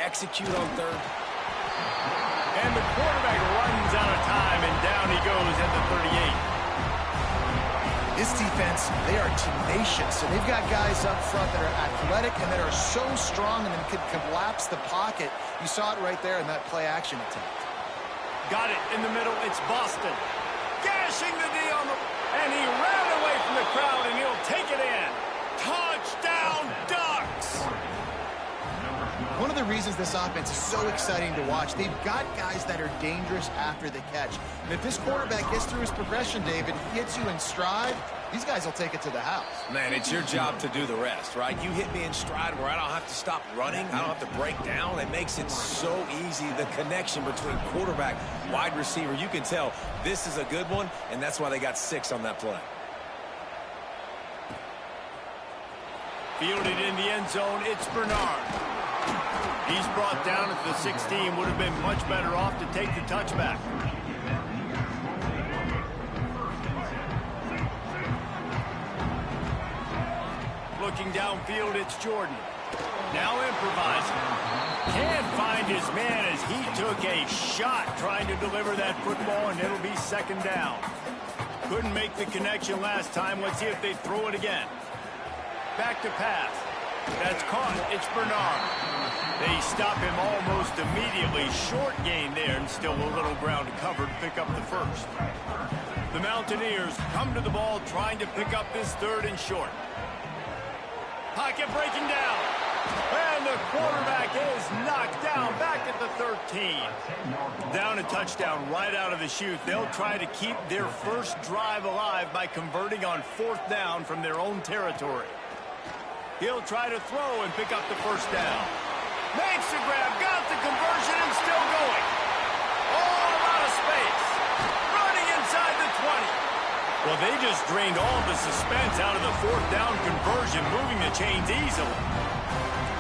execute on third. And the quarterback runs out of time, and down he goes at the 38. This defense, they are tenacious, and they've got guys up front that are athletic and that are so strong and can collapse the pocket. You saw it right there in that play-action attempt. Got it in the middle. It's Boston. Gashing the D on the... And he ran away from the crowd, and he'll take it in. Touchdown, Ducks! One of the reasons this offense is so exciting to watch, they've got guys that are dangerous after the catch. And if this quarterback gets through his progression, David, hits you in stride, these guys will take it to the house. Man, it's your job to do the rest, right? You hit me in stride where I don't have to stop running. I don't have to break down. It makes it so easy, the connection between quarterback, wide receiver. You can tell this is a good one, and that's why they got 6 on that play. Fielded in the end zone, it's Bernard. He's brought down at the 16. Would have been much better off to take the touchback. Looking downfield, it's Jordan. Now improvising. Can't find his man as he took a shot trying to deliver that football, and it'll be second down. Couldn't make the connection last time. Let's see if they throw it again. Back to pass. That's caught. It's Bernard. They stop him almost immediately. Short gain there, and still a little ground covered to pick up the first. The Mountaineers come to the ball trying to pick up this third and short. Pocket breaking down. And the quarterback is knocked down back at the 13. Down a touchdown right out of the chute. They'll try to keep their first drive alive by converting on 4th down from their own territory. He'll try to throw and pick up the first down. Makes the grab, got the conversion, and still going. All out of space. Running inside the 20. Well, they just drained all the suspense out of the 4th down conversion, moving the chains easily.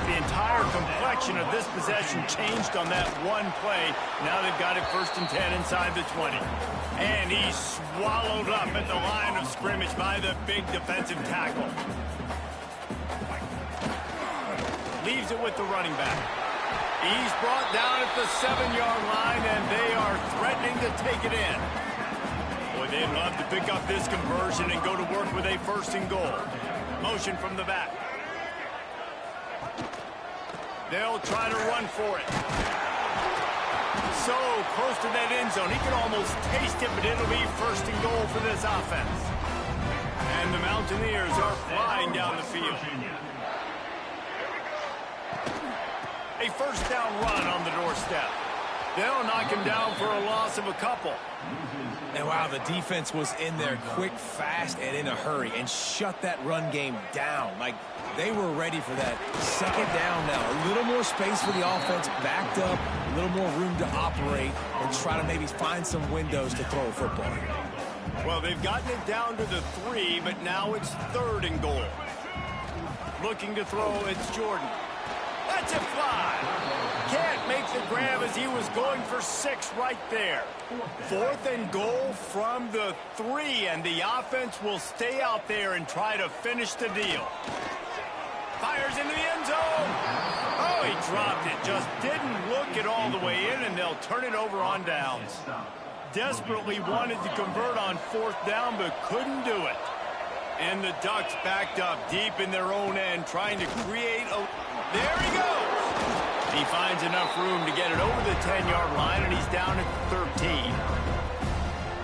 The entire complexion of this possession changed on that one play. Now they've got it 1st and 10 inside the 20. And he's swallowed up at the line of scrimmage by the big defensive tackle. Leaves it with the running back. He's brought down at the 7-yard line, and they are threatening to take it in. Boy, they'd love to pick up this conversion and go to work with a 1st and goal. Motion from the back. They'll try to run for it. So close to that end zone. He can almost taste it, but it'll be 1st and goal for this offense. And the Mountaineers are flying down the field. A 1st down run on the doorstep. They'll knock him down for a loss of a couple. And wow, the defense was in there quick, fast, and in a hurry and shut that run game down. Like, they were ready for that 2nd down now. A little more space for the offense, backed up, a little more room to operate and try to maybe find some windows to throw a football. Well, they've gotten it down to the 3, but now it's 3rd and goal. Looking to throw, it's Jordan. Lets it fly. Can't make the grab as he was going for 6 right there. 4th and goal from the 3, and the offense will stay out there and try to finish the deal. Fires into the end zone. Oh, he dropped it. Just didn't look it all the way in, and they'll turn it over on downs. Desperately wanted to convert on 4th down, but couldn't do it. And the Ducks backed up deep in their own end, trying to create a... There he goes. He finds enough room to get it over the 10-yard line, and he's down at 13.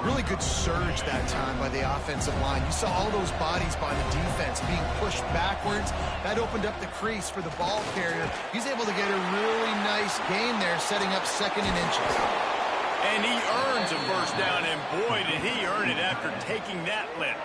Really good surge that time by the offensive line. You saw all those bodies by the defense being pushed backwards. That opened up the crease for the ball carrier. He's able to get a really nice gain there, setting up 2nd and inches. And he earns a 1st down, and boy, did he earn it after taking that lift.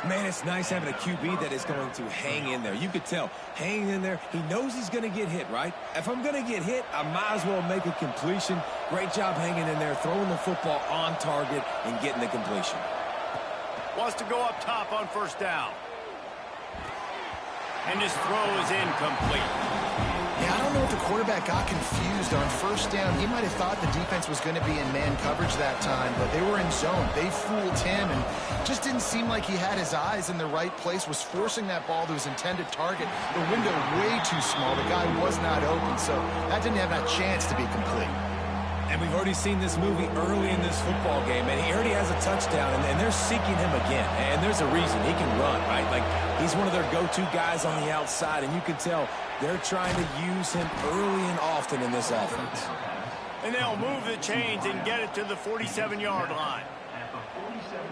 Man, it's nice having a QB that is going to hang in there. You could tell, hanging in there, he knows he's going to get hit, right? If I'm going to get hit, I might as well make a completion. Great job hanging in there, throwing the football on target and getting the completion. Wants to go up top on 1st down. And his throw is incomplete. Yeah, I don't know if the quarterback got confused on first down. He might have thought the defense was going to be in man coverage that time, but they were in zone. They fooled him and just didn't seem like he had his eyes in the right place, was forcing that ball to his intended target. The window way too small. The guy was not open, so that didn't have that chance to be complete. And we've already seen this movie early in this football game, and he already has a touchdown, and they're seeking him again. And there's a reason. He can run, right? Like, he's one of their go-to guys on the outside, and you can tell they're trying to use him early and often in this offense. And they'll move the chains and get it to the 47-yard line.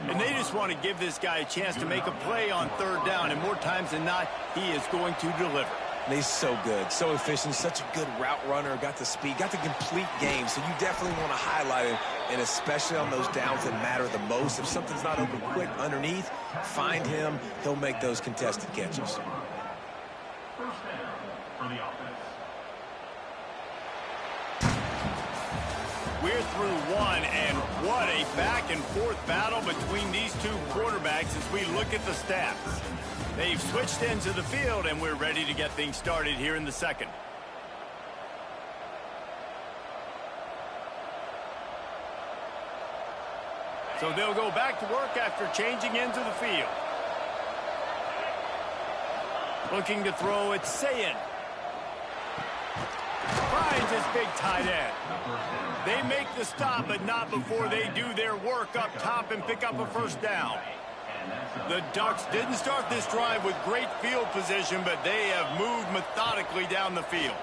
And they just want to give this guy a chance to make a play on third down, and more times than not, he is going to deliver. And he's so good, so efficient, such a good route runner, got the speed, got the complete game. So you definitely want to highlight him, and especially on those downs that matter the most. If something's not open quick underneath, find him. He'll make those contested catches. We're through one, and what a back-and-forth battle between these two quarterbacks as we look at the stats. They've switched into the field, and we're ready to get things started here in the second. So they'll go back to work after changing into the field. Looking to throw, it's Sayin. Finds his big tight end. They make the stop, but not before they do their work up top and pick up a first down. The Ducks didn't start this drive with great field position, but they have moved methodically down the field.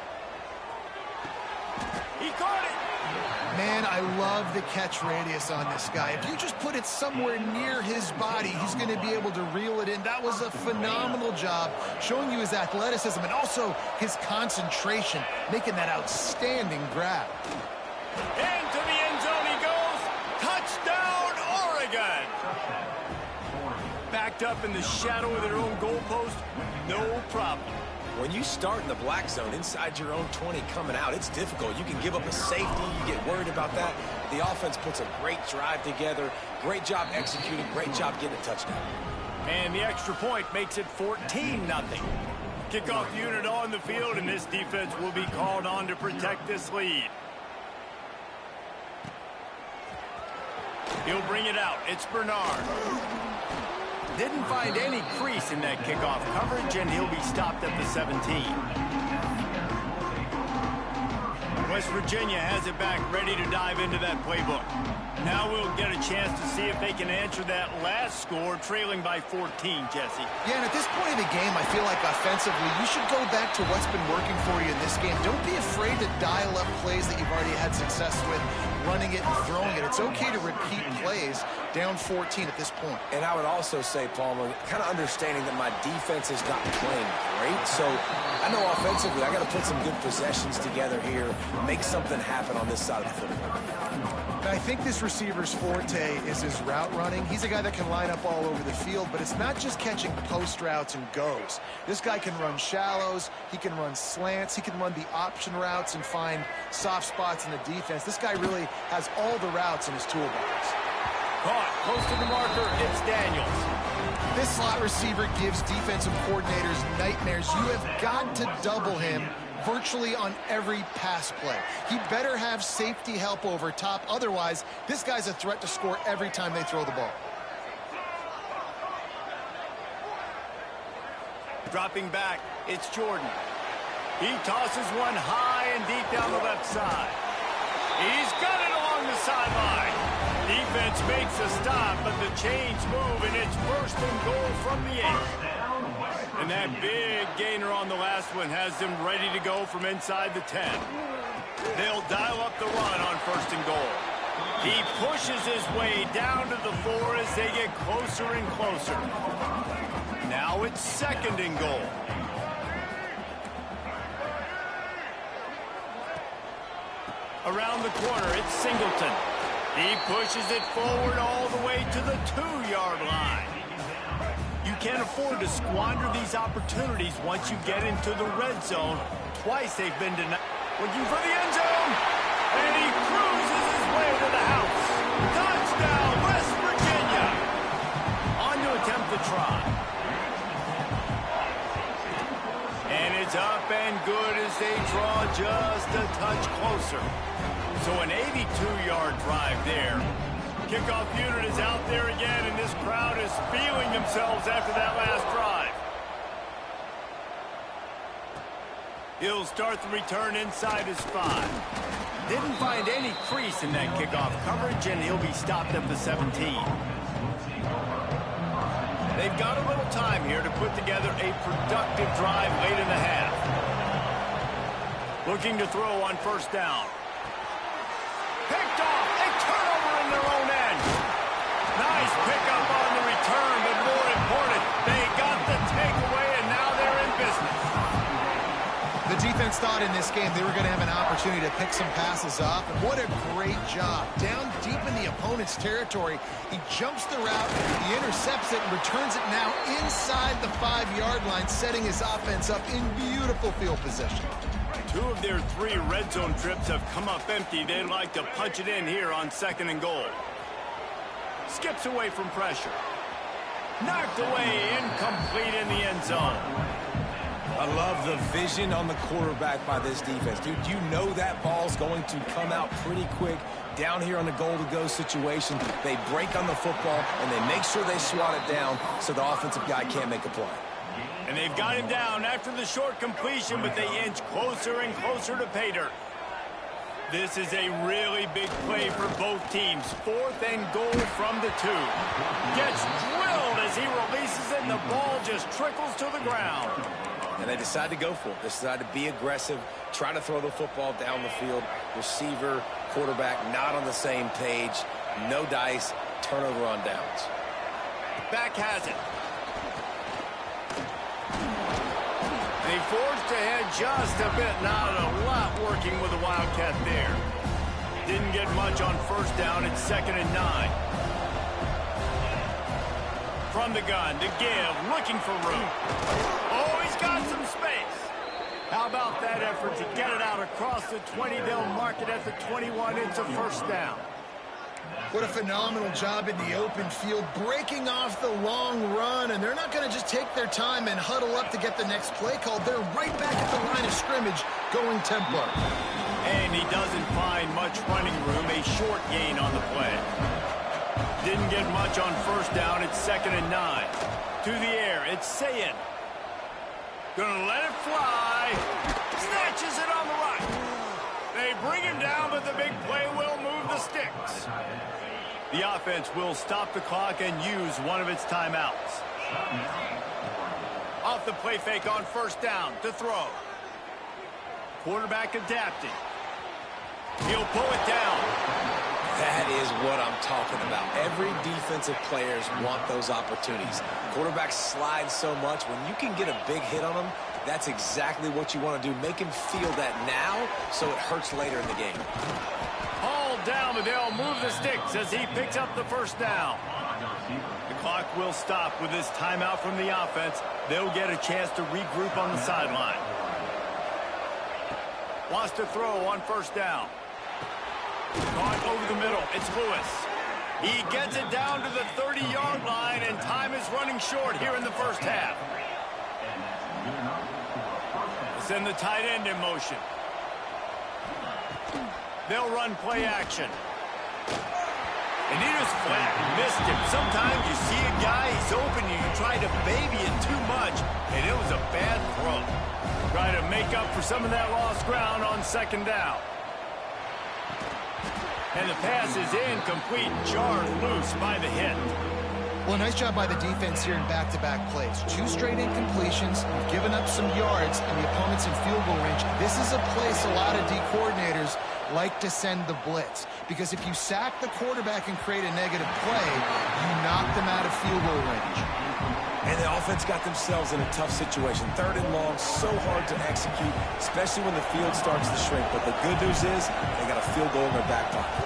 He caught it. Man, I love the catch radius on this guy. If you just put it somewhere near his body, he's going to be able to reel it in. That was a phenomenal job, showing you his athleticism and also his concentration, making that outstanding grab. Into the end zone he goes. Touchdown, Oregon. Backed up in the shadow of their own goalpost, no problem. When you start in the black zone inside your own 20 coming out, it's difficult. You can give up a safety. You get worried about that. The offense puts a great drive together. Great job executing. Great job getting a touchdown. And the extra point makes it 14-0. Kickoff unit on the field, and this defense will be called on to protect this lead. He'll bring it out. It's Bernard. Didn't find any crease in that kickoff coverage, and he'll be stopped at the 17. West Virginia has it back, ready to dive into that playbook. Now we'll get a chance to see if they can answer that last score, trailing by 14, Jesse. Yeah, and at this point in the game, I feel like offensively, you should go back to what's been working for you in this game. Don't be afraid to dial up plays that you've already had success with, running it and throwing it. It's okay to repeat plays down 14 at this point. And I would also say, Palmer, kind of understanding that my defense is not playing great. So I know offensively I got to put some good possessions together here, make something happen on this side of the football. And I think this receiver's forte is his route running. He's a guy that can line up all over the field, but it's not just catching post routes and goes. This guy can run shallows, he can run slants, he can run the option routes and find soft spots in the defense. This guy really has all the routes in his toolbox. Caught, close to the marker, it's Daniels. This slot receiver gives defensive coordinators nightmares. You have got to double him virtually on every pass play. He better have safety help over top. Otherwise, this guy's a threat to score every time they throw the ball. Dropping back, it's Jordan. He tosses one high and deep down the left side. He's got it along the sideline. Defense makes a stop, but the chains move, and it's first and goal from the 8. And that big gainer on the last one has them ready to go from inside the 10. They'll dial up the run on first and goal. He pushes his way down to the 4 as they get closer and closer. Now it's second and goal. Around the corner, it's Singleton. He pushes it forward all the way to the 2-yard line. You can't afford to squander these opportunities once you get into the red zone. Twice they've been denied. Looking for the end zone. And he cruises his way to the house. Touchdown, West Virginia. On to attempt the try. And it's is up and good as they draw just a touch closer. So an 82-yard drive there. Kickoff unit is out there again, and this crowd is feeling themselves after that last drive. He'll start the return inside his 5. Didn't find any crease in that kickoff coverage, and he'll be stopped at the 17. They've got a little time here to put together a productive drive late in the half. Looking to throw on first down. Picked off. A turnover in their own end. Nice pickup on the return, but more important, they got the takeaway, and now they're in business. The defense thought in this game they were going to have an opportunity to pick some passes off, and what a great job. Down deep in the opponent's territory, he jumps the route, he intercepts it, and returns it now inside the 5-yard line, setting his offense up in beautiful field position. 2 of their 3 red zone trips have come up empty. They'd like to punch it in here on 2nd and goal. Skips away from pressure. Knocked away, incomplete in the end zone. I love the vision on the quarterback by this defense. Dude, you know that ball's going to come out pretty quick. Down here on the goal-to-go situation, they break on the football, and they make sure they swat it down so the offensive guy can't make a play. And they've got him down after the short completion, but they inch closer and closer to pay dirt. This is a really big play for both teams. 4th and goal from the 2. Gets drilled as he releases it, and the ball just trickles to the ground. And they decide to go for it. They decide to be aggressive, try to throw the football down the field. Receiver, quarterback, not on the same page. No dice, turnover on downs. Back has it. They forged ahead just a bit. Not a lot working with the Wildcat there. Didn't get much on first down. It's 2nd and 9. From the gun to give, looking for room. Oh, he's got some space. How about that effort to get it out across the 20? They'll mark it at the 21. It's a first down. What a phenomenal job in the open field, breaking off the long run, and they're not going to just take their time and huddle up to get the next play called. They're right back at the line of scrimmage, going tempo. And he doesn't find much running room, a short gain on the play. Didn't get much on first down. It's 2nd and 9. To the air, it's Sayin. Gonna let it fly. Snatches it on the right. They bring him down, but the big play will move the sticks. The offense will stop the clock and use one of its timeouts. Off the play fake on first down to throw. Quarterback adapting. He'll pull it down. That is what I'm talking about. Every defensive players want those opportunities. Quarterbacks slide so much. When you can get a big hit on them, that's exactly what you want to do. Make him feel that now so it hurts later in the game. Hauled down, but they'll move the sticks as he picks up the first down. The clock will stop with this timeout from the offense. They'll get a chance to regroup on the sideline. Wants to throw on first down. Caught over the middle. It's Lewis. He gets it down to the 30-yard line, and time is running short here in the first half. Send the tight end in motion. They'll run play action. And he just flat missed him. Sometimes you see a guy, he's open, and you try to baby it too much, and it was a bad throw. Try to make up for some of that lost ground on second down. And the pass is incomplete, jarred loose by the hit. Well, nice job by the defense here in back-to-back plays. 2 straight incompletions, you've given up some yards, and the opponent's in field goal range. This is a place a lot of D coordinators like to send the blitz, because if you sack the quarterback and create a negative play, you knock them out of field goal range. And the offense got themselves in a tough situation. 3rd and long, so hard to execute, especially when the field starts to shrink. But the good news is they got a field goal in their back pocket.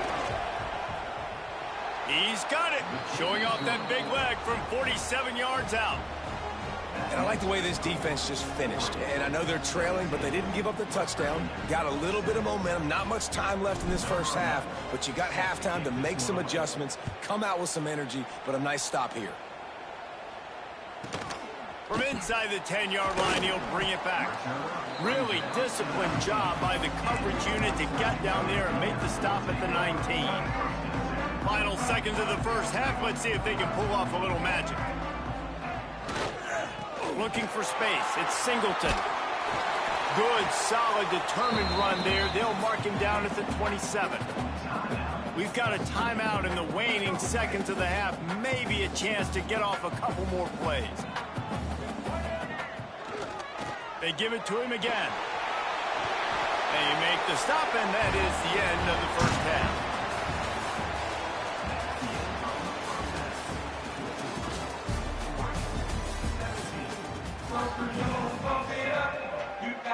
He's got it, showing off that big leg from 47 yards out. And I like the way this defense just finished. And I know they're trailing, but they didn't give up the touchdown. Got a little bit of momentum. Not much time left in this first half, but you got halftime to make some adjustments, come out with some energy, but a nice stop here. From inside the 10-yard line, he'll bring it back. Really disciplined job by the coverage unit to get down there and make the stop at the 19. Final seconds of the first half. Let's see if they can pull off a little magic. Looking for space. It's Singleton. Good, solid, determined run there. They'll mark him down at the 27. We've got a timeout in the waning seconds of the half. Maybe a chance to get off a couple more plays. They give it to him again. They make the stop, and that is the end of the first half.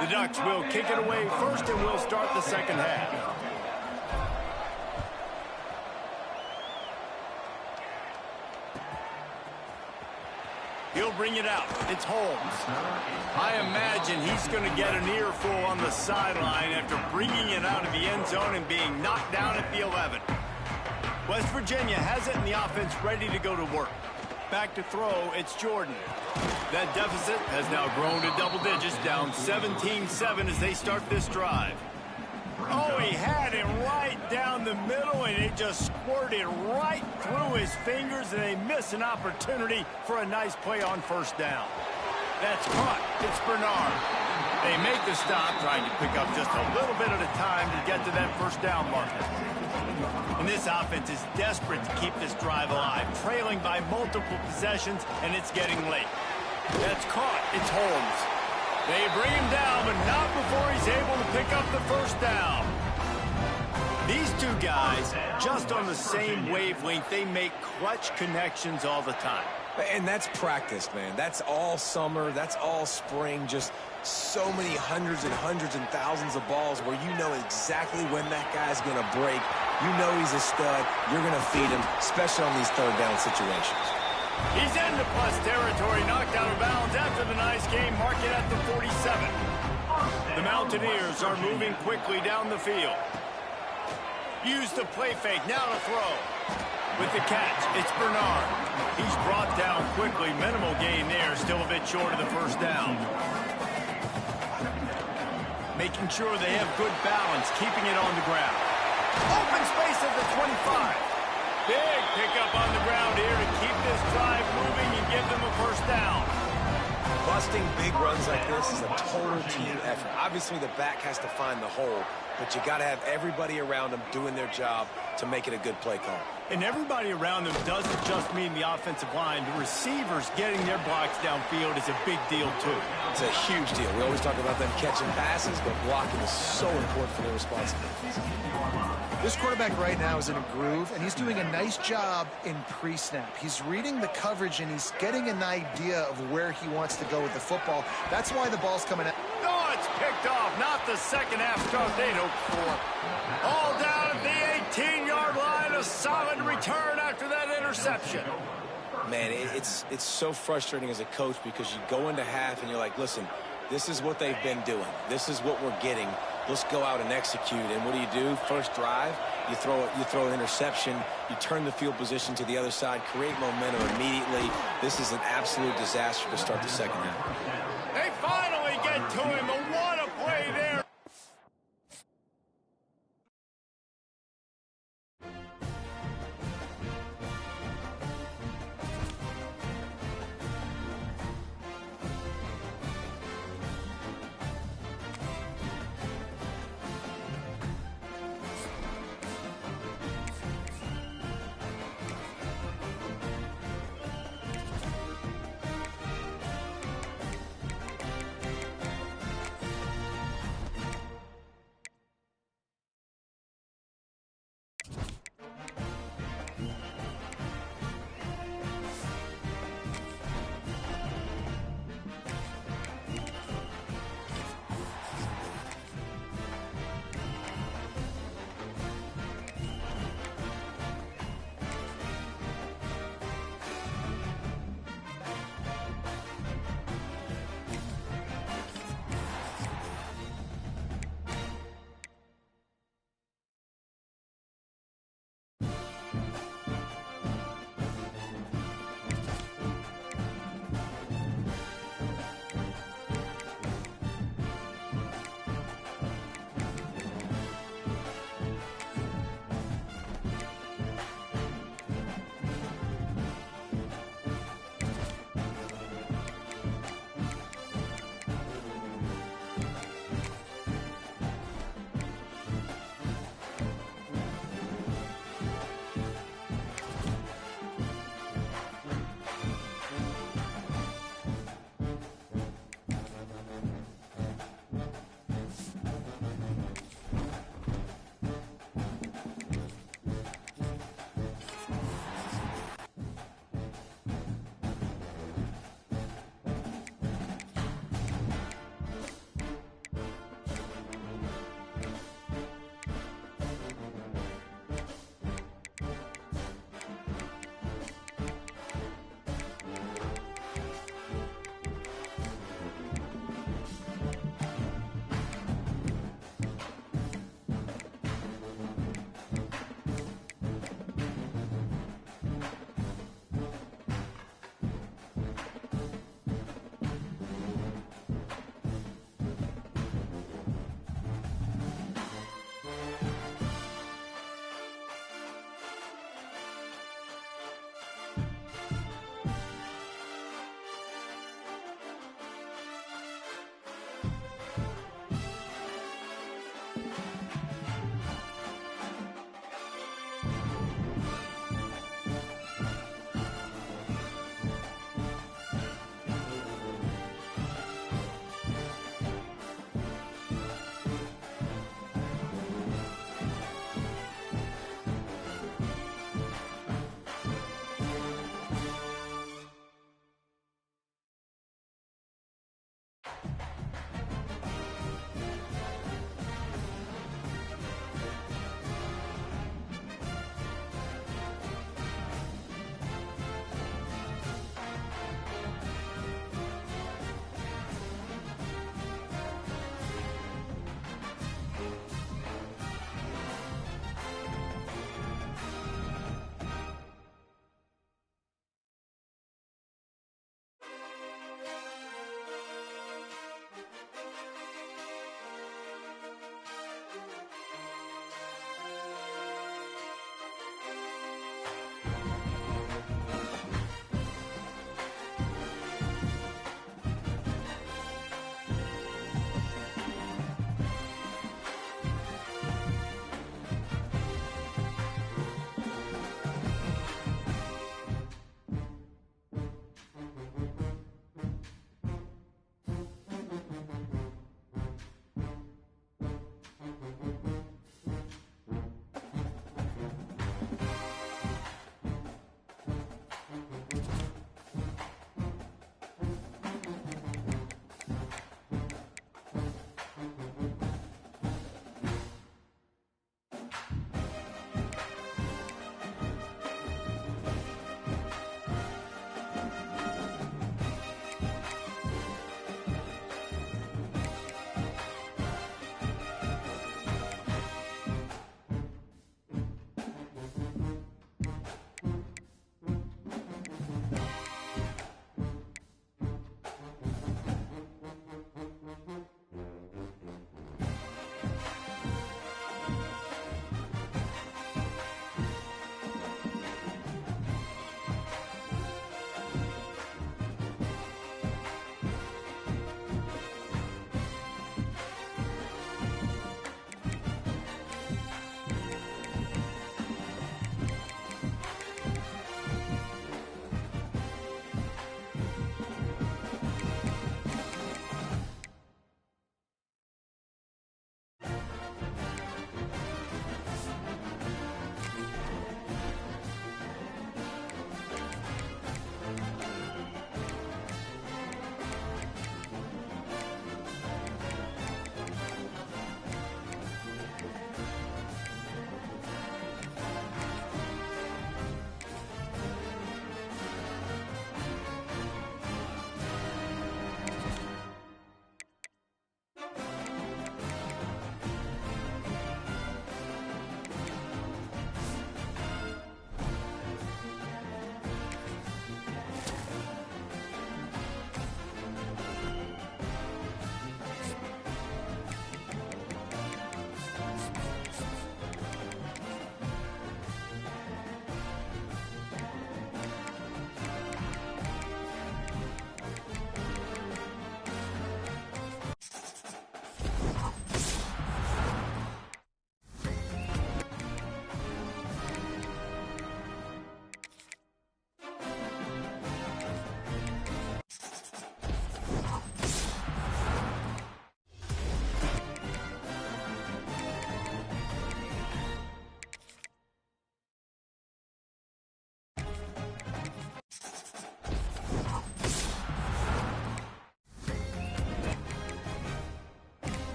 The Ducks will kick it away first, and we'll start the second half. He'll bring it out. It's Holmes. I imagine he's going to get an earful on the sideline after bringing it out of the end zone and being knocked down at the 11. West Virginia has it, and the offense ready to go to work. Back to throw, it's Jordan. That deficit has now grown to double digits, down 17-7 as they start this drive. Oh, he had it right down the middle, and it just squirted right through his fingers, and they miss an opportunity for a nice play on first down. That's caught. It's Bernard. They make the stop, trying to pick up just a little bit at a time to get to that first down marker. And this offense is desperate to keep this drive alive, trailing by multiple possessions, and it's getting late. That's caught. It's Holmes. They bring him down, but not before he's able to pick up the first down. These two guys, just on the same wavelength, they make clutch connections all the time. And that's practice, man. That's all summer. That's all spring. Just so many hundreds and thousands of balls where you know exactly when that guy's going to break. You know he's a stud. You're going to feed him, especially on these third down situations. He's into plus territory, knocked out of bounds after the nice game, mark it at the 47. The Mountaineers are moving quickly down the field. Use the play fake, now to throw. With the catch, it's Bernard. He's brought down quickly, minimal gain there, still a bit short of the first down. Making sure they have good balance, keeping it on the ground. Open space at the 25. Big pickup on the ground here to keep this drive moving and give them a first down. Busting big runs like this is a total team effort. Obviously, the back has to find the hole, but you got to have everybody around them doing their job to make it a good play call. And everybody around them doesn't just mean the offensive line. The receivers getting their blocks downfield is a big deal, too. It's a huge deal. We always talk about them catching passes, but blocking is so important for their responsibilities. This quarterback right now is in a groove, and he's doing a nice job in pre-snap. He's reading the coverage, and he's getting an idea of where he wants to go with the football. That's why the ball's coming out. Oh, it's picked off. Not the second half start they'd hoped for. All down at the 18-yard line. A solid return after that interception. Man, it's so frustrating as a coach because you go into half and you're like, listen, this is what they've been doing. This is what we're getting. Let's go out and execute. And what do? First drive, you throw an interception, you turn the field position to the other side, create momentum immediately. This is an absolute disaster to start the second half. They finally get to him. What a play there.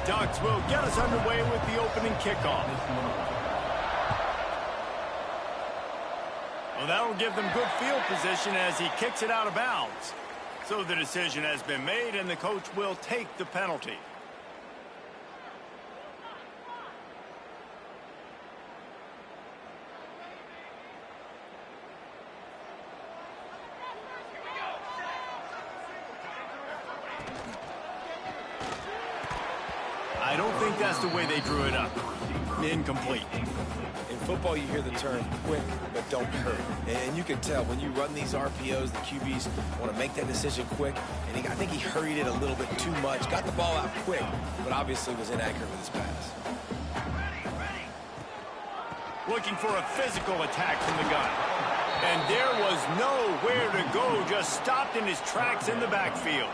Ducks will get us underway with the opening kickoff. Well, that'll give them good field position as he kicks it out of bounds. So the decision has been made, and the coach will take the penalty. I don't think that's the way they drew it up. Incomplete. In football, you hear the term quick, but don't hurt. And you can tell when you run these RPOs, the QBs want to make that decision quick. And I think he hurried it a little bit too much. Got the ball out quick, but obviously was inaccurate with his pass. Looking for a physical attack from the gun. And there was nowhere to go, just stopped in his tracks in the backfield.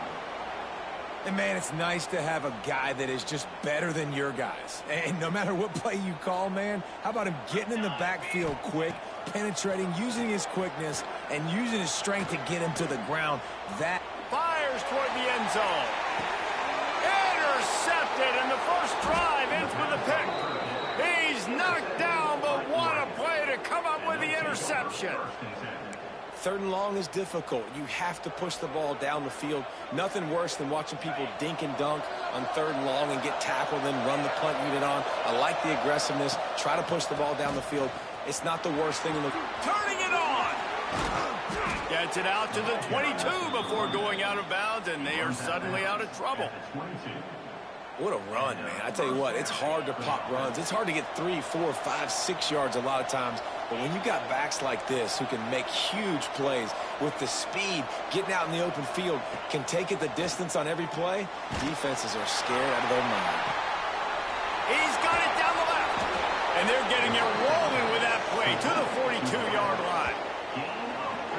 And, man, it's nice to have a guy that is just better than your guys. And no matter what play you call, man, how about him getting in the backfield quick, penetrating, using his quickness, and using his strength to get him to the ground. That fires toward the end zone. Intercepted in the first drive, ends with a pick. He's knocked down, but what a play to come up with the interception. Third and long is difficult. You have to push the ball down the field. Nothing worse than watching people dink and dunk on third and long and get tackled and run the punt unit on. I like the aggressiveness. Try to push the ball down the field. It's not the worst thing in the... Turning it on! Gets it out to the 22 before going out of bounds, and they are suddenly out of trouble. What a run, man. I tell you what, it's hard to pop runs. It's hard to get 3, 4, 5, 6 yards a lot of times. But when you got backs like this who can make huge plays with the speed, getting out in the open field, can take it the distance on every play, defenses are scared out of their mind. He's got it down the left. And they're getting it rolling with that play to the 42-yard line.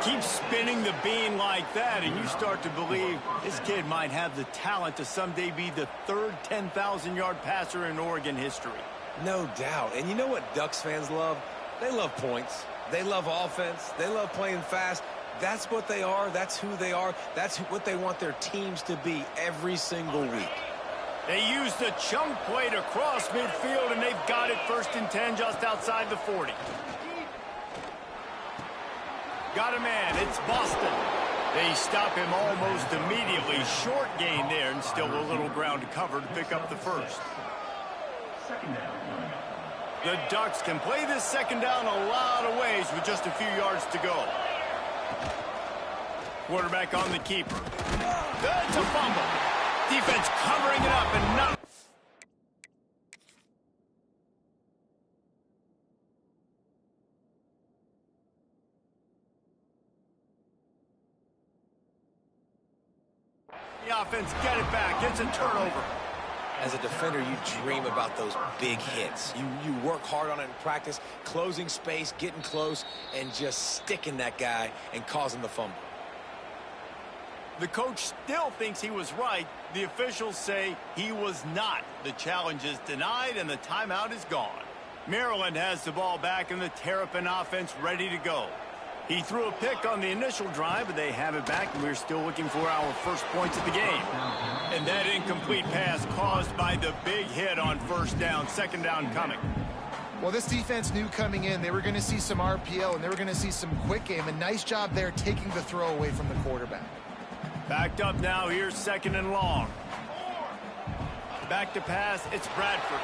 Keep spinning the bean like that, and you start to believe this kid might have the talent to someday be the third 10,000-yard passer in Oregon history. No doubt. And you know what Ducks fans love? They love points. They love offense. They love playing fast. That's what they are. That's who they are. That's what they want their teams to be every single week. They use the chunk play to cross midfield, and they've got it 1st and 10 just outside the 40. Got a man. It's Boston. They stop him almost immediately. Short gain there, and still a little ground to cover to pick up the first. The Ducks can play this second down a lot of ways with just a few yards to go. Quarterback on the keeper. That's a fumble. Defense covering it up and not. The offense get it back. It's a turnover. As a defender, you dream about those big hits. You work hard on it in practice, closing space, getting close, and just sticking that guy and causing the fumble. The coach still thinks he was right. The officials say he was not. The challenge is denied, and the timeout is gone. Maryland has the ball back, and the Terrapin offense ready to go. He threw a pick on the initial drive, but they have it back, and we're still looking for our first points of the game. And that incomplete pass caused by the big hit on first down, second down coming. Well, this defense knew coming in they were going to see some RPO, and they were going to see some quick game. A nice job there taking the throw away from the quarterback. Backed up now, here's 2nd and long. Back to pass, it's Bradford.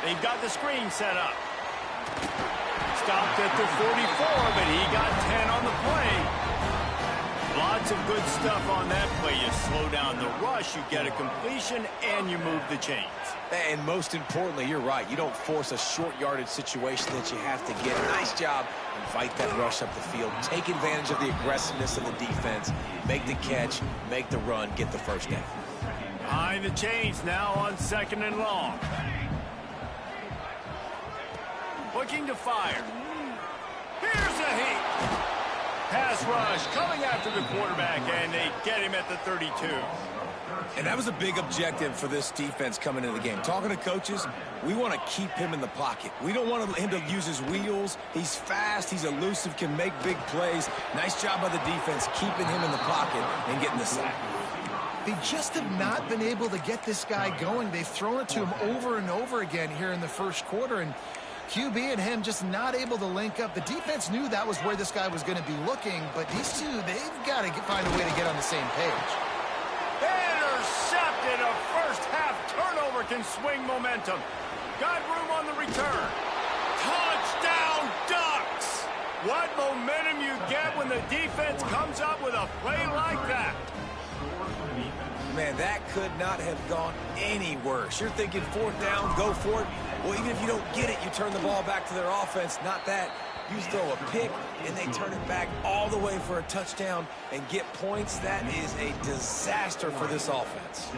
They've got the screen set up. Stopped at the 44, but he got 10 on the play. Lots of good stuff on that play. You slow down the rush, you get a completion, and you move the chains. And most importantly, you're right. You don't force a short yardage situation that you have to get. Nice job. Invite that rush up the field. Take advantage of the aggressiveness of the defense. Make the catch, make the run, get the first down. Behind the chains now on 2nd and long. Looking to fire. Here's a heat. Pass rush coming after the quarterback, and they get him at the 32. And that was a big objective for this defense coming into the game. Talking to coaches, we want to keep him in the pocket. We don't want him to use his wheels. He's fast, he's elusive, can make big plays. Nice job by the defense keeping him in the pocket and getting the sack. They just have not been able to get this guy going. They've thrown it to him over and over again here in the first quarter, and QB and him just not able to link up. The defense knew that was where this guy was going to be looking, but these two, they've got to find a way to get on the same page. Intercepted. A first-half turnover can swing momentum. Got room on the return. Touchdown, Ducks! What momentum you get when the defense comes up with a play like that. Man, that could not have gone any worse. You're thinking fourth down, go for it. Well, even if you don't get it, you turn the ball back to their offense. Not that. You throw a pick, and they turn it back all the way for a touchdown and get points. That is a disaster for this offense.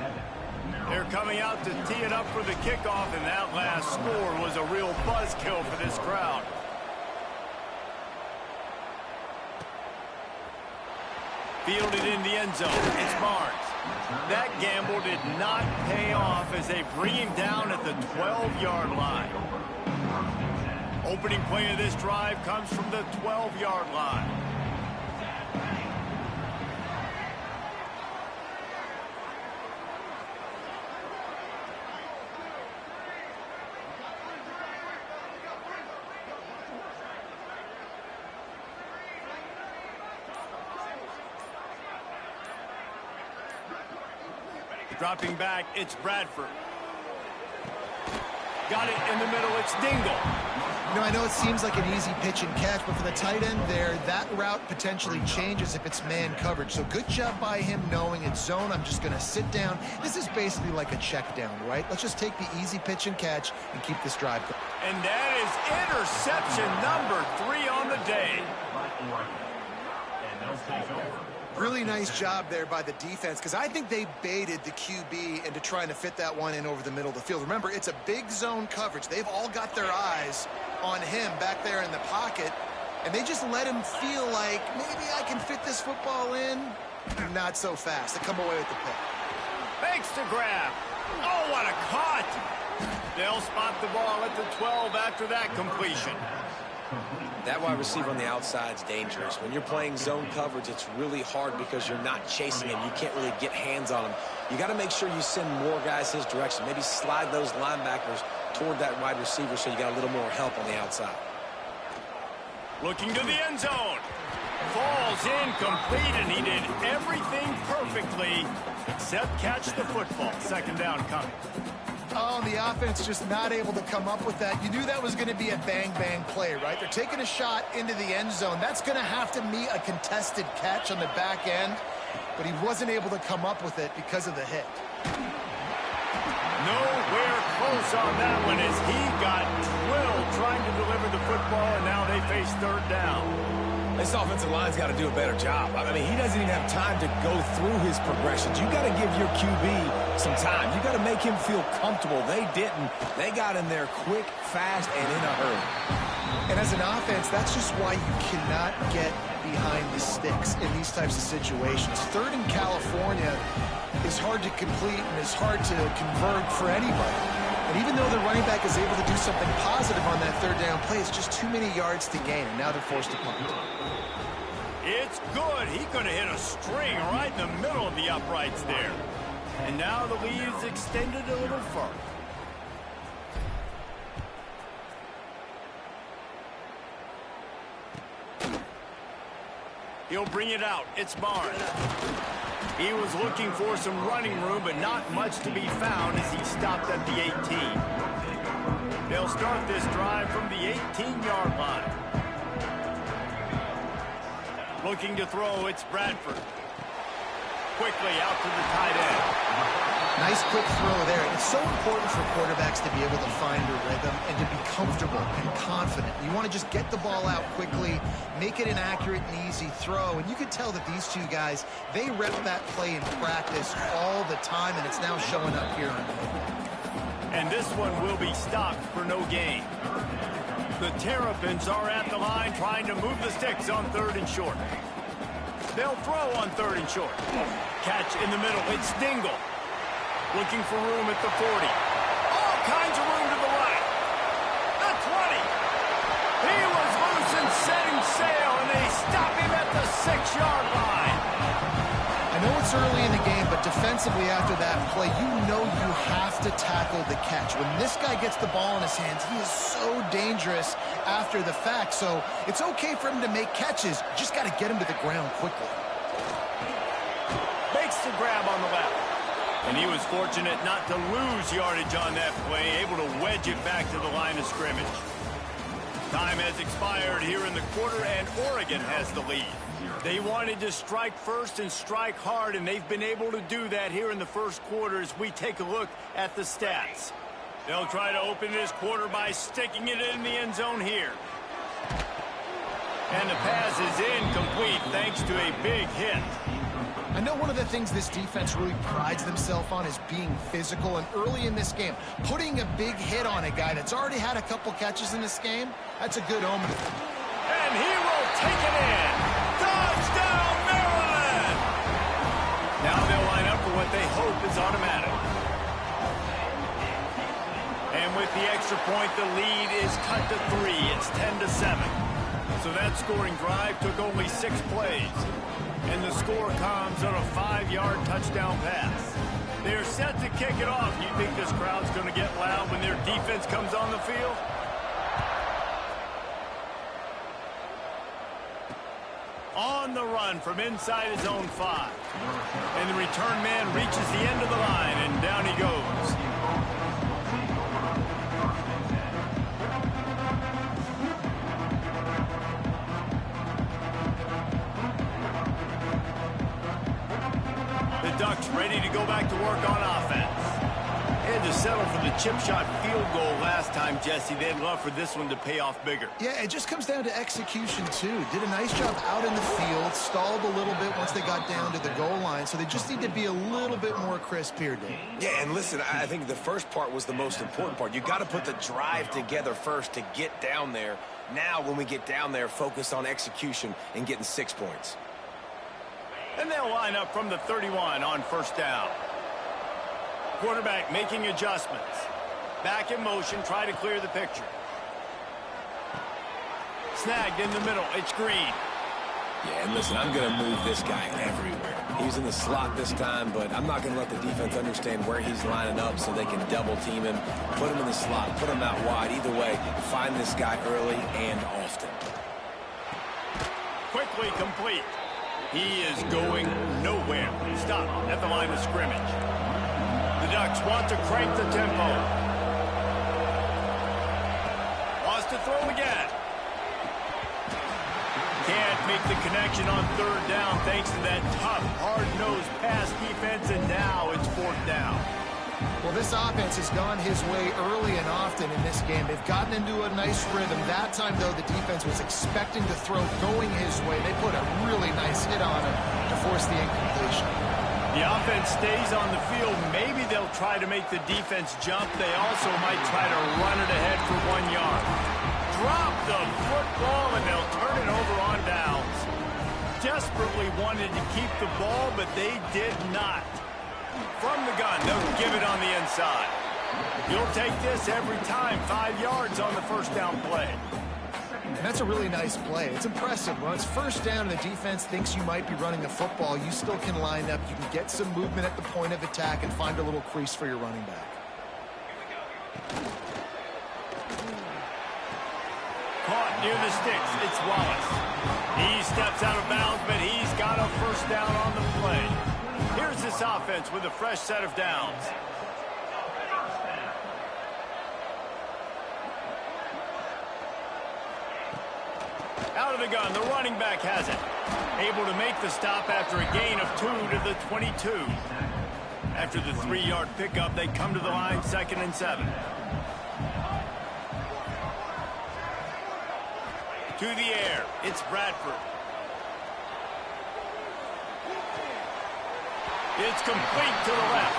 They're coming out to tee it up for the kickoff, and that last score was a real buzzkill for this crowd. Fielded in the end zone. It's Barnes. That gamble did not pay off as they bring him down at the 12-yard line. Opening play of this drive comes from the 12-yard line. Dropping back, it's Bradford. Got it in the middle, it's Dingle. You know, I know it seems like an easy pitch and catch, but for the tight end there, that route potentially changes if it's man coverage. So good job by him knowing it's zone. I'm just going to sit down. This is basically like a check down, right? Let's just take the easy pitch and catch and keep this drive going. And that is interception number 3 on the day. Really nice job there by the defense, because I think they baited the QB into trying to fit that one in over the middle of the field. Remember, it's a big zone coverage. They've all got their eyes on him back there in the pocket, and they just let him feel like, maybe I can fit this football in. Not so fast. They come away with the pick. Makes the grab. Oh, what a cut. They'll spot the ball at the 12 after that completion. That wide receiver on the outside is dangerous. When you're playing zone coverage, it's really hard because you're not chasing him. You can't really get hands on him. You got to make sure you send more guys his direction. Maybe slide those linebackers toward that wide receiver so you got a little more help on the outside. Looking to the end zone. Falls incomplete, and he did everything perfectly except catch the football. Second down coming. Oh, the offense just not able to come up with that. You knew that was going to be a bang-bang play, right? They're taking a shot into the end zone. That's going to have to meet a contested catch on the back end, but he wasn't able to come up with it because of the hit. Nowhere close on that one as he got drilled trying to deliver the football, and now they face third down. This offensive line's got to do a better job. I mean, he doesn't even have time to go through his progressions. You got to give your QB some time. You got to make him feel comfortable. They didn't. They got in there quick, fast, and in a hurry. And as an offense, that's just why you cannot get behind the sticks in these types of situations. Third in California is hard to complete and is hard to convert for anybody. And even though the running back is able to do something positive on that third down play, it's just too many yards to gain, and now they're forced to punt. It's good. He could have hit a string right in the middle of the uprights there. And now the lead is extended a little further. He'll bring it out. It's Barnes. He was looking for some running room, but not much to be found as he stopped at the 18. They'll start this drive from the 18-yard line. Looking to throw, it's Bradford. Quickly out to the tight end. Nice quick throw there. It's so important for quarterbacks to be able to find a rhythm and to be comfortable and confident. You want to just get the ball out quickly, make it an accurate and easy throw. And you can tell that these two guys, they rep that play in practice all the time, and it's now showing up here. And this one will be stopped for no gain. The Terrapins are at the line trying to move the sticks on third and short. They'll throw on third and short. Catch in the middle. It's Dingle. Looking for room at the 40. All kinds of room to the right. The 20. He was loose and setting sail, and they stop him at the 6-yard line. I I know it's early in the game, but defensively after that play, you know you have to tackle the catch. When this guy gets the ball in his hands, he is so dangerous after the fact. So it's okay for him to make catches. You just got to get him to the ground quickly. Makes the grab on the left. And he was fortunate not to lose yardage on that play, able to wedge it back to the line of scrimmage. Time has expired here in the quarter, and Oregon has the lead. They wanted to strike first and strike hard, and they've been able to do that here in the first quarter as we take a look at the stats. They'll try to open this quarter by sticking it in the end zone here. And the pass is incomplete thanks to a big hit. I know one of the things this defense really prides themselves on is being physical, and early in this game, putting a big hit on a guy that's already had a couple catches in this game, that's a good omen. And he will take it in. Touchdown, Maryland! Now they'll line up for what they hope is automatic. And with the extra point, the lead is cut to 3. It's 10-7. So that scoring drive took only 6 plays. And the score comes on a 5-yard touchdown pass. They're set to kick it off. You think this crowd's going to get loud when their defense comes on the field? On the run from inside his own 5. And the return man reaches the end of the line, and down he goes. The Ducks ready to go back to work on offense. They had to settle for the chip shot field goal last time, Jesse. They'd love for this one to pay off bigger. Yeah, it just comes down to execution, too. Did a nice job out in the field, stalled a little bit once they got down to the goal line, so they just need to be a little bit more crisp here, Dave. Yeah, and listen, I think the first part was the most important part. You got to put the drive together first to get down there. Now, when we get down there, focus on execution and getting 6 points. And they'll line up from the 31 on first down. Quarterback making adjustments. Back in motion, try to clear the picture. Snagged in the middle, it's Green. Yeah, and listen, I'm going to move this guy everywhere. He's in the slot this time, but I'm not going to let the defense understand where he's lining up so they can double team him, put him in the slot, put him out wide. Either way, find this guy early and often. Quickly complete. He is going nowhere. Stop at the line of scrimmage. The Ducks want to crank the tempo. Wants to throw again. Can't make the connection on third down thanks to that tough, hard-nosed pass defense, and now it's fourth down. Well, this offense has gone his way early and often in this game. They've gotten into a nice rhythm. That time, though, the defense was expecting to throw going his way. They put a really nice hit on him to force the incompletion. The offense stays on the field. Maybe they'll try to make the defense jump. They also might try to run it ahead for 1 yard. Drop the football, and they'll turn it over on downs. Desperately wanted to keep the ball, but they did not. From the gun, they'll give it on the inside. You'll take this every time. 5 yards on the first down play. And that's a really nice play. It's impressive. When it's first down and the defense thinks you might be running the football, you still can line up. You can get some movement at the point of attack and find a little crease for your running back. Caught near the sticks. It's Wallace. He steps out of bounds, but he's got a first down on the play. Here's this offense with a fresh set of downs. Out of the gun, the running back has it. Able to make the stop after a gain of 2 to the 22. After the 3-yard pickup, they come to the line, 2nd and 7. To the air, it's Bradford. It's complete to the left.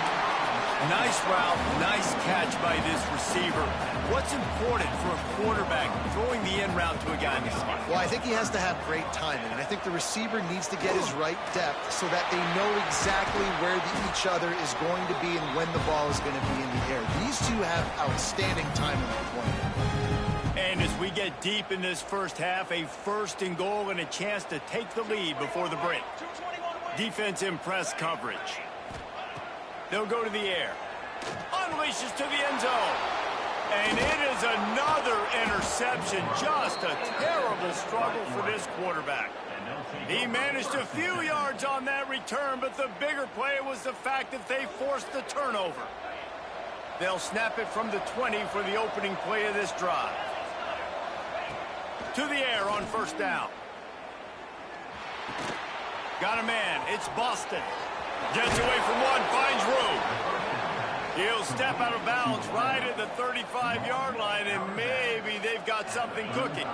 Nice route, nice catch by this receiver. What's important for a quarterback throwing the in route to a guy in the slot? Well, I think he has to have great timing, and I think the receiver needs to get his right depth so that they know exactly where each other is going to be and when the ball is going to be in the air. These two have outstanding timing at point. And as we get deep in this first half, a 1st and goal and a chance to take the lead before the break. Defensive press coverage. They'll go to the air. Unleashes to the end zone. And it is another interception. Just a terrible struggle for this quarterback. He managed a few yards on that return, but the bigger play was the fact that they forced the turnover. They'll snap it from the 20 for the opening play of this drive. To the air on first down. Got a man. It's Boston. Gets away from one, finds room. He'll step out of bounds right at the 35-yard line, and maybe they've got something cooking.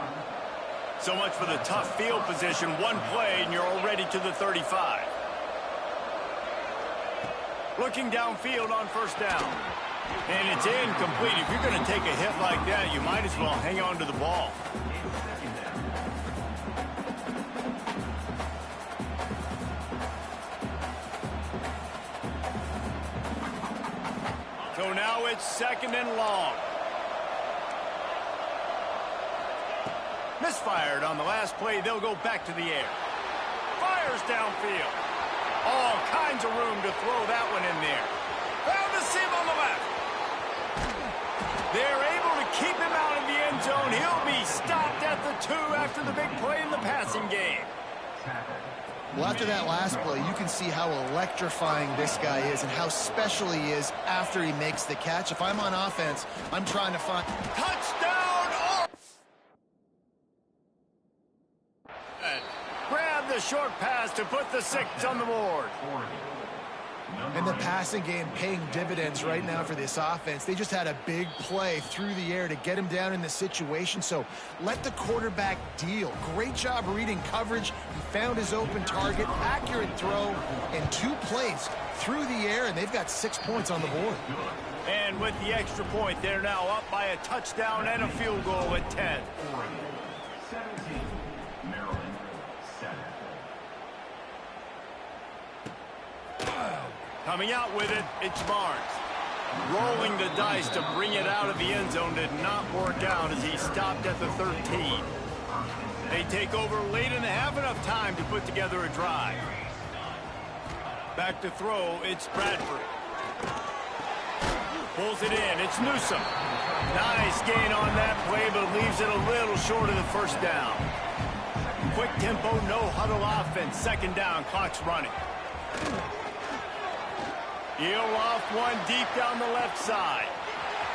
So much for the tough field position. One play, and you're already to the 35. Looking downfield on first down. And it's incomplete. If you're going to take a hit like that, you might as well hang on to the ball. So now it's second and long. Misfired on the last play. They'll go back to the air. Fires downfield. All kinds of room to throw that one in there. Found the seam on the left. They're able to keep him out of the end zone. He'll be stopped at the 2 after the big play in the passing game. Well, after that last play, you can see how electrifying this guy is and how special he is after he makes the catch. If I'm on offense, I'm trying to find... Touchdown! Grab the short pass to put the 6 on the board. And the passing game paying dividends right now for this offense. They just had a big play through the air to get him down in the situation. So let the quarterback deal. Great job reading coverage. He found his open target, accurate throw, and 2 plays through the air, and they've got 6 points on the board. And with the extra point, they're now up by a touchdown and a field goal at 10. Coming out with it, it's Barnes. Rolling the dice to bring it out of the end zone did not work out as he stopped at the 13. They take over late in the half, enough time to put together a drive. Back to throw, it's Bradford. Pulls it in, it's Newsome. Nice gain on that play, but leaves it a little short of the first down. Quick tempo, no huddle offense. Second down, clock's running. He'll loft one deep down the left side.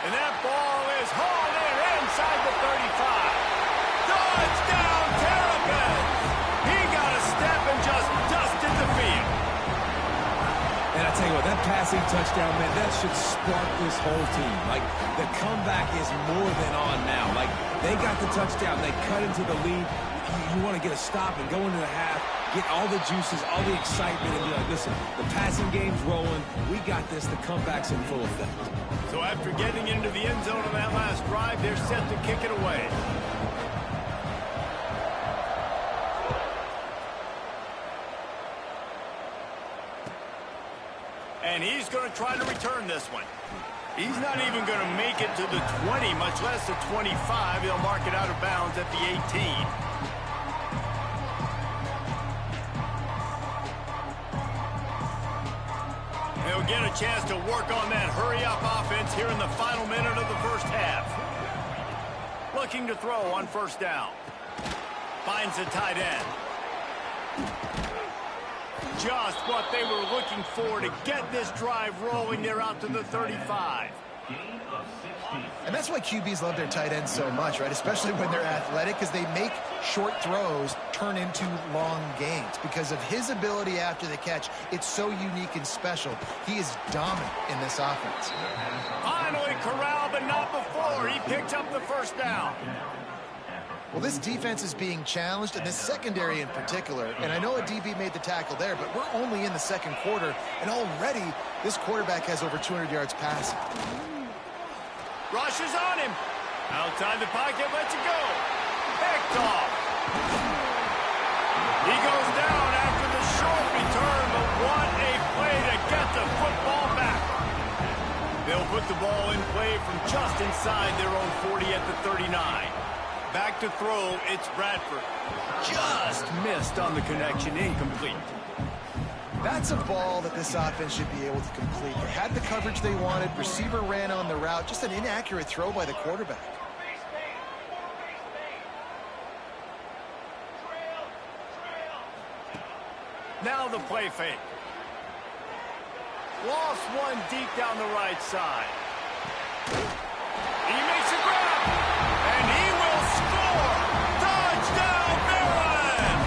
And that ball is hauled in inside the 35. Touchdown, Terrapins! He got a step and just dusted the field. And I tell you what, that passing touchdown, man, that should spark this whole team. Like, the comeback is more than on now. Like, they got the touchdown. They cut into the lead. You want to get a stop and go into the half, get all the juices, all the excitement, and be like, listen, the passing game's rolling. We got this. The comeback's in full effect. So after getting into the end zone on that last drive, they're set to kick it away. And he's going to try to return this one. He's not even going to make it to the 20, much less the 25. He'll mark it out of bounds at the 18. They'll get a chance to work on that hurry-up offense here in the final minute of the first half. Looking to throw on first down. Finds the tight end. Just what they were looking for to get this drive rolling. They're out to the 35. And that's why QBs love their tight ends so much, right? Especially when they're athletic, because they make short throws turn into long gains. Because of his ability after the catch, it's so unique and special. He is dominant in this offense. Finally corralled, but not before. He picked up the first down. Well, this defense is being challenged, and this secondary in particular. And I know a DB made the tackle there, but we're only in the second quarter, and already this quarterback has over 200 yards passing. Rushes on him. Outside the pocket, lets it go. Picked off. He goes down after the short return, but what a play to get the football back. They'll put the ball in play from just inside their own 40 at the 39. Back to throw, it's Bradford. Just missed on the connection, incomplete. That's a ball that this offense should be able to complete. They had the coverage they wanted. Receiver ran on the route. Just an inaccurate throw by the quarterback. Now the play fake. Lost one deep down the right side. He makes a grab, and he will score. Touchdown, Maryland!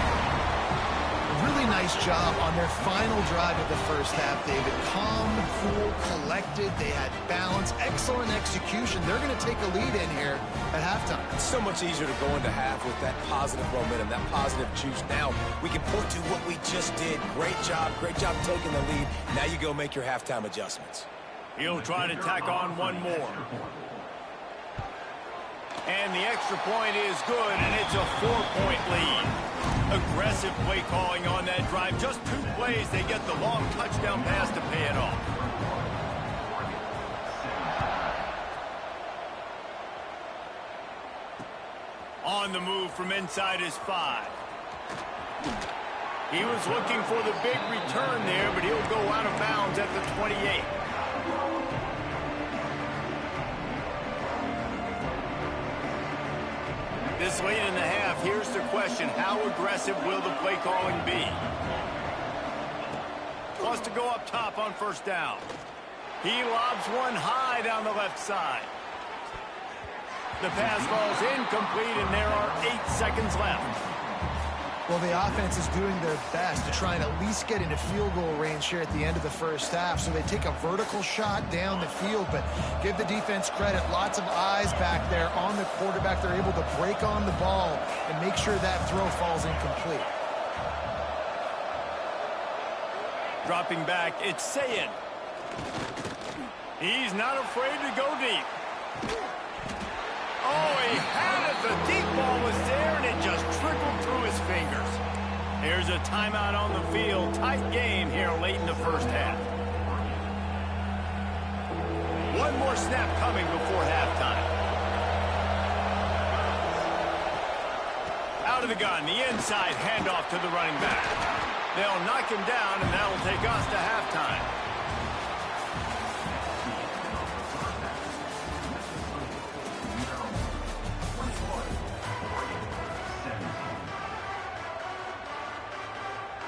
Really nice job on their final drive of the first half, David. Calm, cool, collected. They had balance, excellent execution. They're going to take a lead in here at halftime. It's so much easier to go into half with that positive momentum, that positive juice. Now we can point to what we just did. Great job taking the lead. Now you go make your halftime adjustments. He'll try to tack on one more. And the extra point is good, and it's a 4-point lead. Aggressive play calling on that drive. Just 2 plays, they get the long touchdown pass to pay it off. On the move from inside his 5. He was looking for the big return there, but he'll go out of bounds at the 28. This late in the half, here's the question. How aggressive will the play calling be? Wants to go up top on first down. He lobs one high down the left side. The pass falls incomplete, and there are 8 seconds left. Well, the offense is doing their best to try and at least get into field goal range here at the end of the first half. So they take a vertical shot down the field, but give the defense credit. Lots of eyes back there on the quarterback. They're able to break on the ball and make sure that throw falls incomplete. Dropping back, it's Sayin. He's not afraid to go deep. Oh, he had it. The deep ball was there, and it just trickled through his fingers. Here's a timeout on the field. Tight game here late in the first half. One more snap coming before halftime. Out of the gun, the inside handoff to the running back. They'll knock him down, and that will take us to halftime.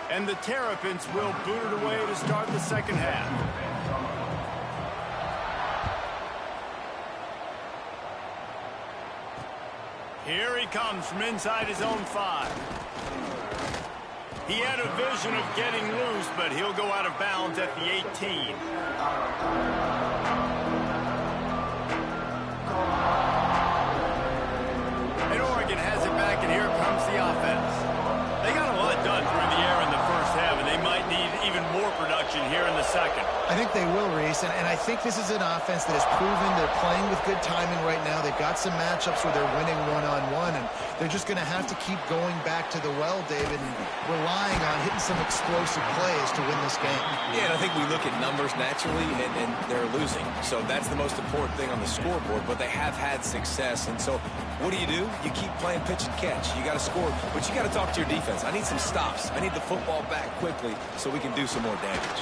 And the Terrapins will boot it away to start the second half. Here he comes from inside his own 5. He had a vision of getting loose, but he'll go out of bounds at the 18. And Oregon has it back, and here comes the offense. They got a lot done through the air in the first half, and they might need even more production here in the second. I think they will, Reese, and I think this is an offense that has proven they're playing with good timing right now. They've got some matchups where they're winning one-on-one, and they're just going to have to keep going back to the well, David, and relying on hitting some explosive plays to win this game. Yeah, and I think we look at numbers naturally, and they're losing. So that's the most important thing on the scoreboard, but they have had success. And so what do? You keep playing pitch and catch. You got to score, but you got to talk to your defense. I need some stops. I need the football back quickly so we can do some more damage.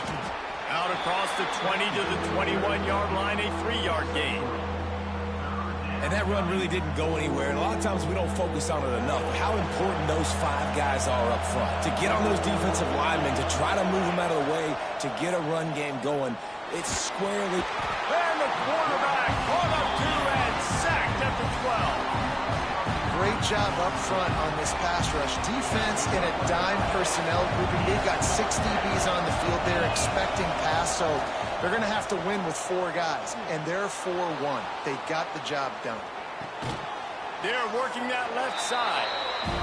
Out across the 20 to the 21-yard line, a 3-yard gain. And that run really didn't go anywhere. And a lot of times we don't focus on it enough. How important those 5 guys are up front. To get on those defensive linemen, to try to move them out of the way, to get a run game going. It's squarely. And the quarterback caught up to and sacked at the 12. Great job up front on this pass rush. Defense in a dime personnel grouping. They've got 6 DBs on the field. They're expecting pass, so they're going to have to win with 4 guys. And they're 4-1. They got the job done. They're working that left side.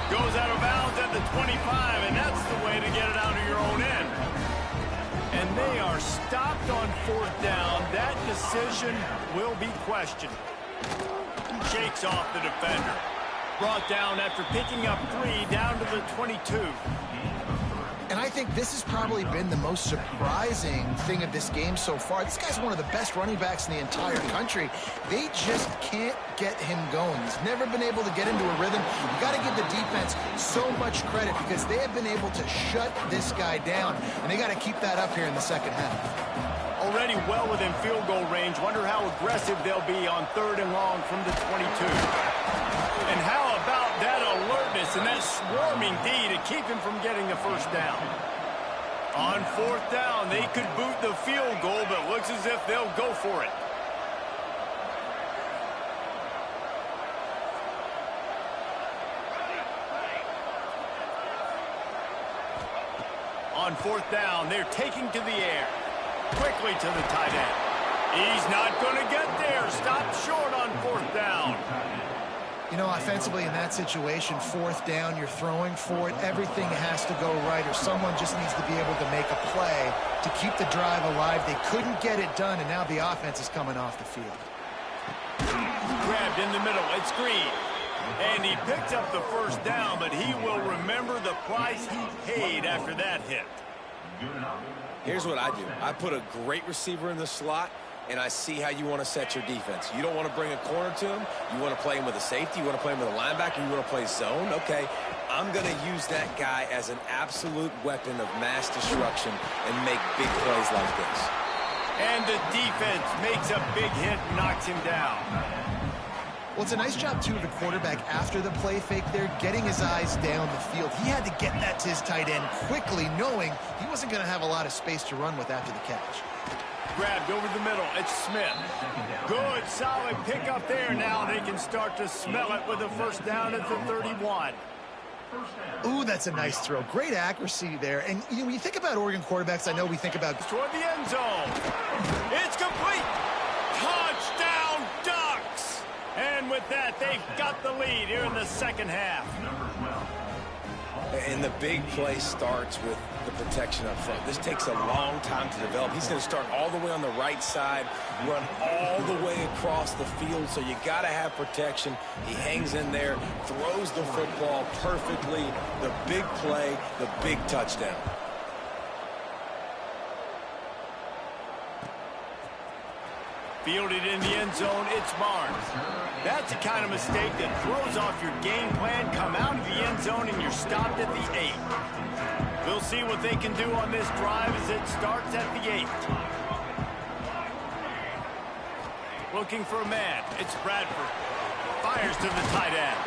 Goes out of bounds at the 25, and that's the way to get it out of your own end. And they are stopped on 4th down. That decision will be questioned. Shakes off the defender. Brought down after picking up 3 down to the 22. And I think this has probably been the most surprising thing of this game so far. This guy's one of the best running backs in the entire country. They just can't get him going. He's never been able to get into a rhythm. You got to give the defense so much credit because they have been able to shut this guy down, and they got to keep that up here in the second half. Already well within field goal range. Wonder how aggressive they'll be on 3rd and long from the 22. And how about that alertness and that swarming D to keep him from getting the first down? On 4th down, they could boot the field goal, but looks as if they'll go for it. On 4th down, they're taking to the air. Quickly to the tight end. He's not going to get there. Stopped short on 4th down. You know, offensively in that situation, 4th down, you're throwing for it. Everything has to go right, or someone just needs to be able to make a play to keep the drive alive. They couldn't get it done, and now the offense is coming off the field. Grabbed in the middle. It's Green. And he picked up the first down, but he will remember the price he paid after that hit. Here's what I do. I put a great receiver in the slot, and I see how you want to set your defense. You don't want to bring a corner to him. You want to play him with a safety. You want to play him with a linebacker. You want to play zone. Okay, I'm going to use that guy as an absolute weapon of mass destruction and make big plays like this. And the defense makes a big hit and knocks him down. Well, it's a nice job, too, of the quarterback after the play fake there, getting his eyes down the field. He had to get that to his tight end quickly, knowing he wasn't going to have a lot of space to run with after the catch. Grabbed over the middle. It's Smith. Good, solid pickup there. Now they can start to smell it with a first down at the 31. Ooh, that's a nice throw. Great accuracy there. And you know, when you think about Oregon quarterbacks, I know we think about... Toward the end zone. It's complete. Touchdown, Ducks. And with that, they've got the lead here in the second half. And the big play starts with the protection up front. This takes a long time to develop. He's going to start all the way on the right side, run all the way across the field, so you got to have protection. He hangs in there, throws the football perfectly. The big play, the big touchdown. Fielded in the end zone, it's Barnes. That's the kind of mistake that throws off your game plan. Come out of the end zone and you're stopped at the 8. We'll see what they can do on this drive as it starts at the 8. Looking for a man. It's Bradford. Fires to the tight end.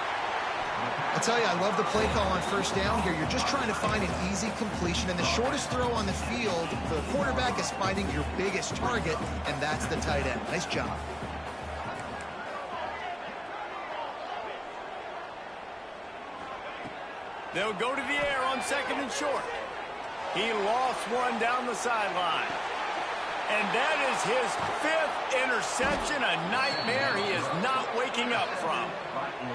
I tell you, I love the play call on first down here. You're just trying to find an easy completion, and the shortest throw on the field, the quarterback is finding your biggest target, and that's the tight end. Nice job. They'll go to the air on 2nd and short. He lost one down the sideline. And that is his 5th interception, a nightmare he is not waking up from.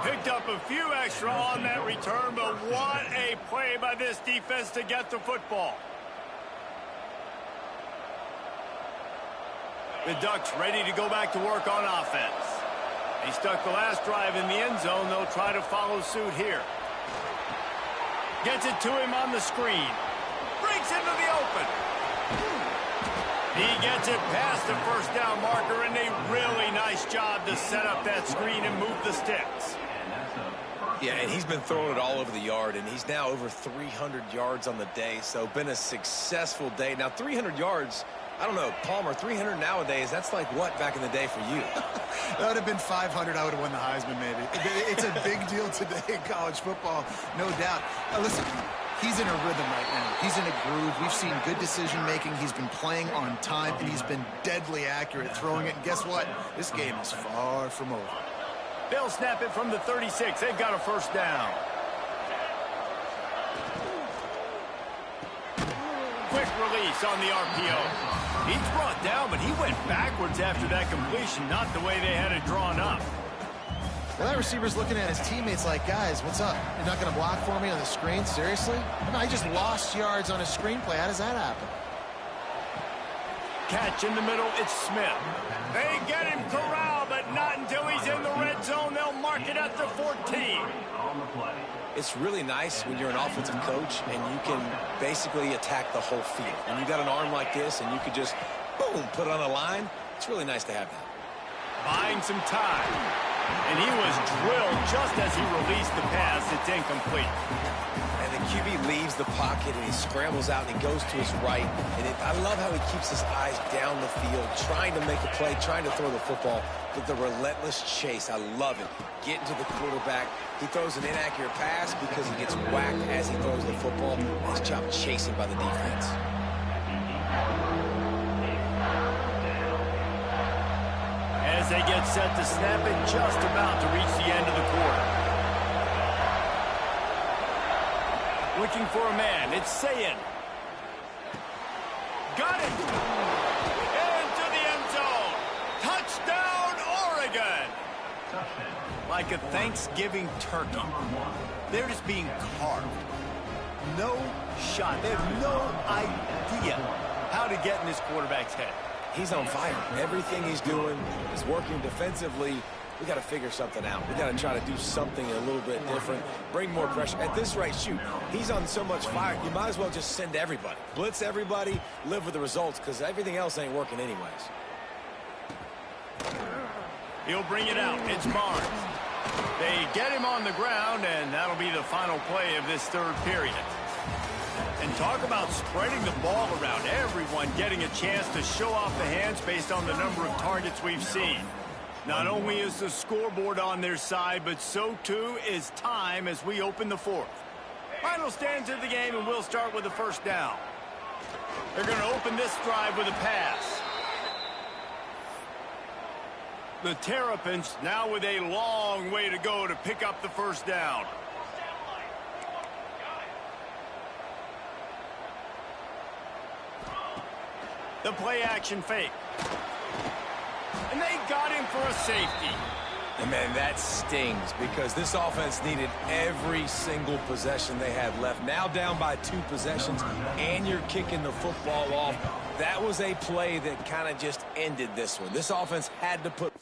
Picked up a few extra on that return, but what a play by this defense to get the football. The Ducks ready to go back to work on offense. They stuck the last drive in the end zone. They'll try to follow suit here. Gets it to him on the screen. Breaks into the open. He gets it past the first down marker, and a really nice job to set up that screen and move the sticks. Yeah, and he's been throwing it all over the yard, and he's now over 300 yards on the day, so been a successful day. Now, 300 yards, I don't know, Palmer, 300 nowadays, that's like what back in the day for you? That would have been 500. I would have won the Heisman, maybe. It's a big deal today in college football, no doubt. Listen, he's in a rhythm right now. He's in a groove. We've seen good decision-making. He's been playing on time, and he's been deadly accurate throwing it. And guess what? This game is far from over. They'll snap it from the 36. They've got a first down. Quick release on the RPO. He's brought down, but he went backwards after that completion, not the way they had it drawn up. Well, that receiver's looking at his teammates like, guys, what's up? You're not going to block for me on the screen? Seriously? No, I just lost yards on a screenplay. How does that happen? Catch in the middle, it's Smith. They get him corralled, but not until he's in the red zone. They'll mark mark it at the 14. It's really nice when you're an offensive coach and you can basically attack the whole field. When you got an arm like this and you could just, boom, put it on a line, it's really nice to have that. Buying some time. And he was drilled just as he released the pass. It's incomplete. And the QB leaves the pocket and he scrambles out and he goes to his right. And I love how he keeps his eyes down the field, trying to make a play, trying to throw the football. But the relentless chase, I love it. Getting to the quarterback. He throws an inaccurate pass because he gets whacked as he throws the football. Nice job chasing by the defense. As they get set to snap it, just about to reach the end of the quarter. Looking for a man. It's Sayin. Got it. Into the end zone. Touchdown, Oregon. Like a Thanksgiving turkey. They're just being carved. No shot. They have no idea how to get in this quarterback's head. He's on fire. Everything he's doing is working defensively. We got to figure something out. We got to try to do something a little bit different, bring more pressure. At this rate, shoot, he's on so much fire, you might as well just send everybody. Blitz everybody, live with the results, because everything else ain't working anyways. He'll bring it out. It's Barnes. They get him on the ground, and that'll be the final play of this third period. And talk about spreading the ball around, everyone getting a chance to show off the hands based on the number of targets we've seen. Not only is the scoreboard on their side, but so too is time as we open the fourth. Final stands of the game, and we'll start with the first down. They're going to open this drive with a pass. The Terrapins now with a long way to go to pick up the first down. The play action fake. And they got him for a safety. And, man, that stings because this offense needed every single possession they had left. Now down by 2 possessions, and you're kicking the football off. That was a play that kind of just ended this one. This offense had to put